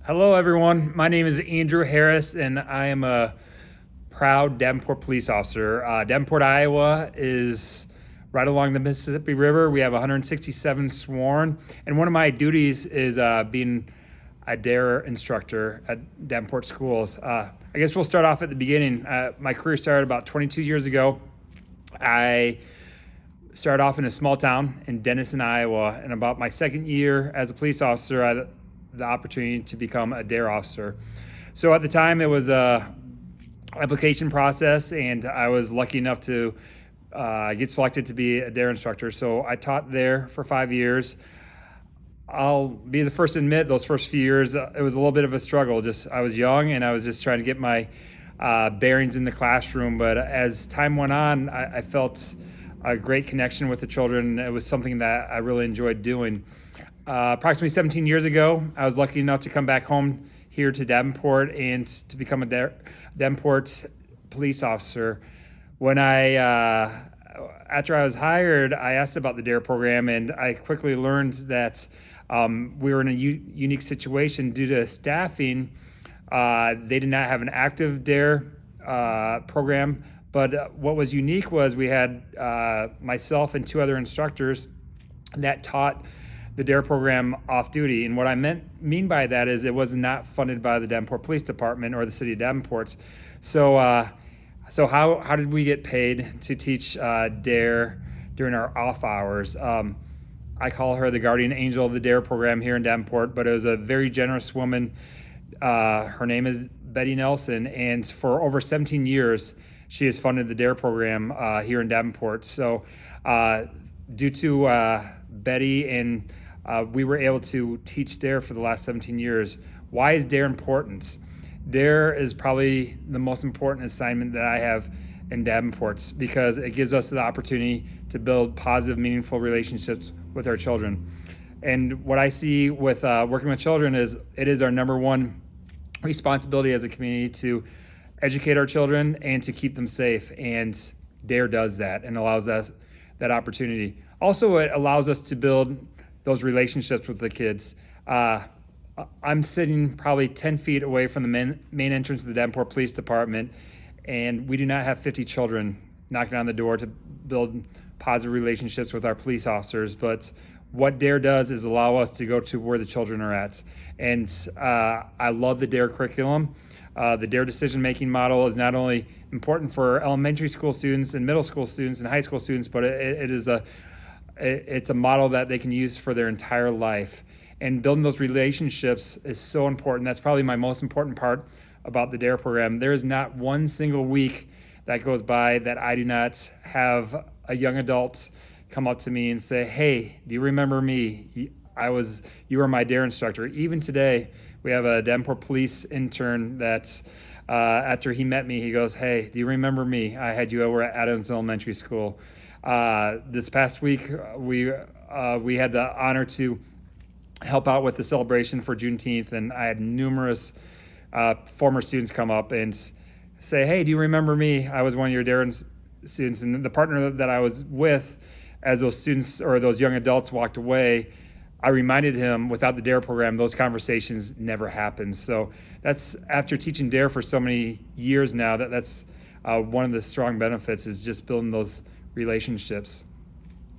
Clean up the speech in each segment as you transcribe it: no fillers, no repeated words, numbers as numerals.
Hello, everyone. My name is Andrew Harris, and I am a proud Davenport police officer. Davenport, Iowa is right along the Mississippi River. We have 167 sworn, and one of my duties is being a DARE instructor at Davenport schools. I guess we'll start off at the beginning. My career started about 22 years ago. I started off in a small town in Denison, Iowa, and about my second year as a police officer, I had the opportunity to become a DARE officer. So at the time, it was a application process, and I was lucky enough to get selected to be a DARE instructor. So I taught there for 5 years. I'll be the first to admit, those first few years, it was a little bit of a struggle. Just I was young, and I was just trying to get my bearings in the classroom. But as time went on, I felt a great connection with the children. It was something that I really enjoyed doing. Approximately 17 years ago, I was lucky enough to come back home here to Davenport and to become a Davenport police officer. When after I was hired, I asked about the DARE program, and I quickly learned that we were in a unique situation due to staffing. They did not have an active DARE program, but what was unique was we had myself and two other instructors that taught the DARE program off duty. And what I mean by that is it was not funded by the Davenport Police Department or the city of Davenport. So how did we get paid to teach DARE during our off hours? I call her the guardian angel of the DARE program here in Davenport, but it was a very generous woman. Her name is Betty Nelson, and for over 17 years, she has funded the DARE program here in Davenport. So due to Betty and we were able to teach DARE for the last 17 years. Why is DARE important? DARE is probably the most important assignment that I have in Davenport because it gives us the opportunity to build positive, meaningful relationships with our children. And what I see with working with children is it is our number one responsibility as a community to educate our children and to keep them safe. And DARE does that and allows us that opportunity. Also, it allows us to build those relationships with the kids. I'm sitting probably 10 feet away from the main entrance of the Davenport Police Department, and we do not have 50 children knocking on the door to build positive relationships with our police officers. But what DARE does is allow us to go to where the children are at. And I love the DARE curriculum. The DARE decision-making model is not only important for elementary school students and middle school students and high school students, but it's a model that they can use for their entire life. And building those relationships is so important. That's probably my most important part about the DARE program. There is not one single week that goes by that I do not have a young adult come up to me and say, "Hey, do you remember me? You were my DARE instructor." Even today, we have a Davenport police intern that after he met me, he goes, "Hey, do you remember me? I had you over at Adams Elementary School." This past week, we had the honor to help out with the celebration for Juneteenth, and I had numerous former students come up and say, "Hey, do you remember me? I was one of your DARE students." And the partner that I was with, as those students or those young adults walked away, I reminded him without the DARE program, those conversations never happened. So that's after teaching DARE for so many years now, that's one of the strong benefits is just building those relationships.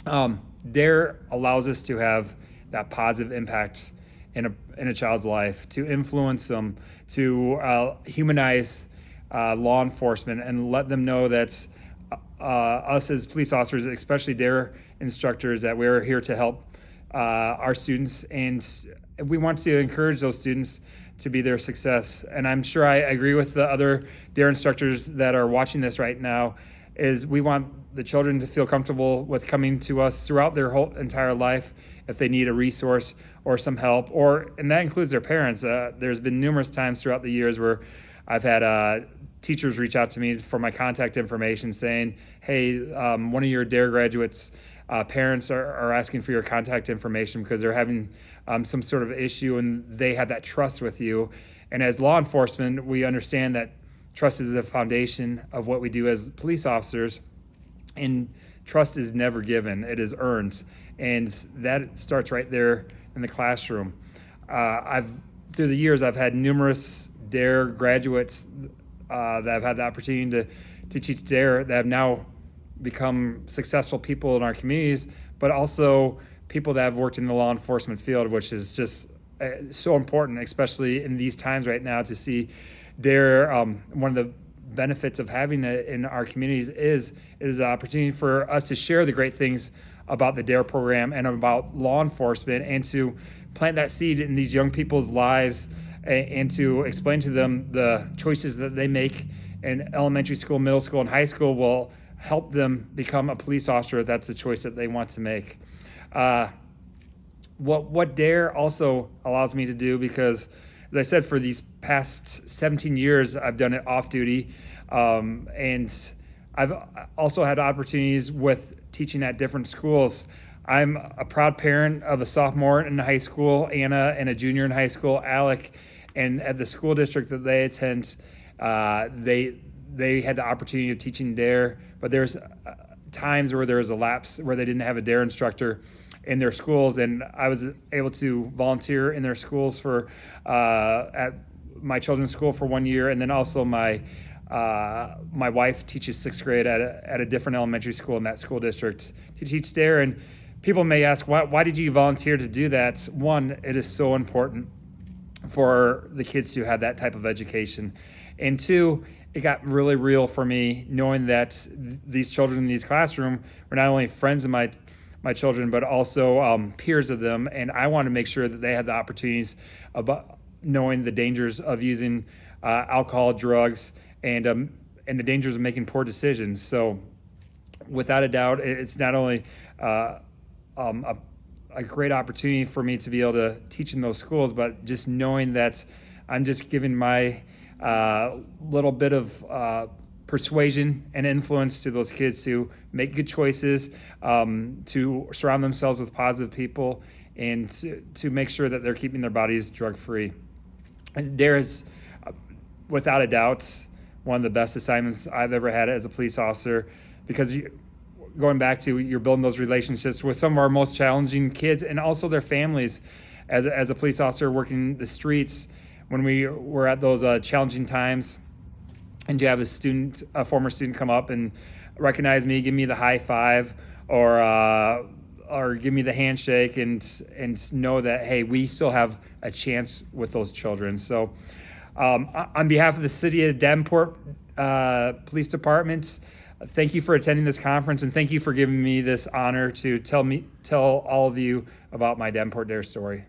DARE allows us to have that positive impact in a child's life, to influence them, to humanize law enforcement, and let them know that us as police officers, especially DARE instructors, that we're here to help our students, and we want to encourage those students to be their success. And I'm sure I agree with the other DARE instructors that are watching this right now, is we want the children to feel comfortable with coming to us throughout their whole entire life if they need a resource or some help, and that includes their parents. There's been numerous times throughout the years where I've had teachers reach out to me for my contact information saying, "Hey, one of your DARE graduates' parents are asking for your contact information because they're having some sort of issue, and they have that trust with you." And as law enforcement, we understand that trust is the foundation of what we do as police officers, and trust is never given, it is earned, and that starts right there in the classroom. I've through the years, I've had numerous DARE graduates that have had the opportunity to teach DARE that have now become successful people in our communities, but also people that have worked in the law enforcement field, which is just so important, especially in these times right now, to see DARE. One of the benefits of having it in our communities is an opportunity for us to share the great things about the DARE program and about law enforcement, and to plant that seed in these young people's lives, and to explain to them the choices that they make in elementary school, middle school, and high school will help them become a police officer if that's the choice that they want to make. What DARE also allows me to do, because as I said, for these past 17 years, I've done it off duty, and I've also had opportunities with teaching at different schools. I'm a proud parent of a sophomore in high school, Anna, and a junior in high school, Alec. And at the school district that they attend, they had the opportunity of teaching DARE, but there's times where there was a lapse where they didn't have a DARE instructor in their schools, and I was able to volunteer in their schools for at my children's school for 1 year, and then also my wife teaches sixth grade at a different elementary school in that school district to teach DARE. And people may ask, why did you volunteer to do that? One, it is so important for the kids to have that type of education, and two, it got really real for me knowing that these children in these classrooms were not only friends of my children, but also peers of them. And I want to make sure that they have the opportunities about knowing the dangers of using alcohol, drugs, and the dangers of making poor decisions. So without a doubt, it's not only a great opportunity for me to be able to teach in those schools, but just knowing that I'm just giving my little bit of persuasion and influence to those kids to make good choices, to surround themselves with positive people, and to make sure that they're keeping their bodies drug-free. And DARE is, without a doubt, one of the best assignments I've ever had as a police officer, because going back to, you're building those relationships with some of our most challenging kids and also their families. As a police officer working the streets, when we were at those challenging times, and you have a former student come up and recognize me, give me the high five, or give me the handshake, and know that, hey, we still have a chance with those children. So on behalf of the City of Davenport Police Department, thank you for attending this conference, and thank you for giving me this honor to tell all of you about my Davenport DARE story.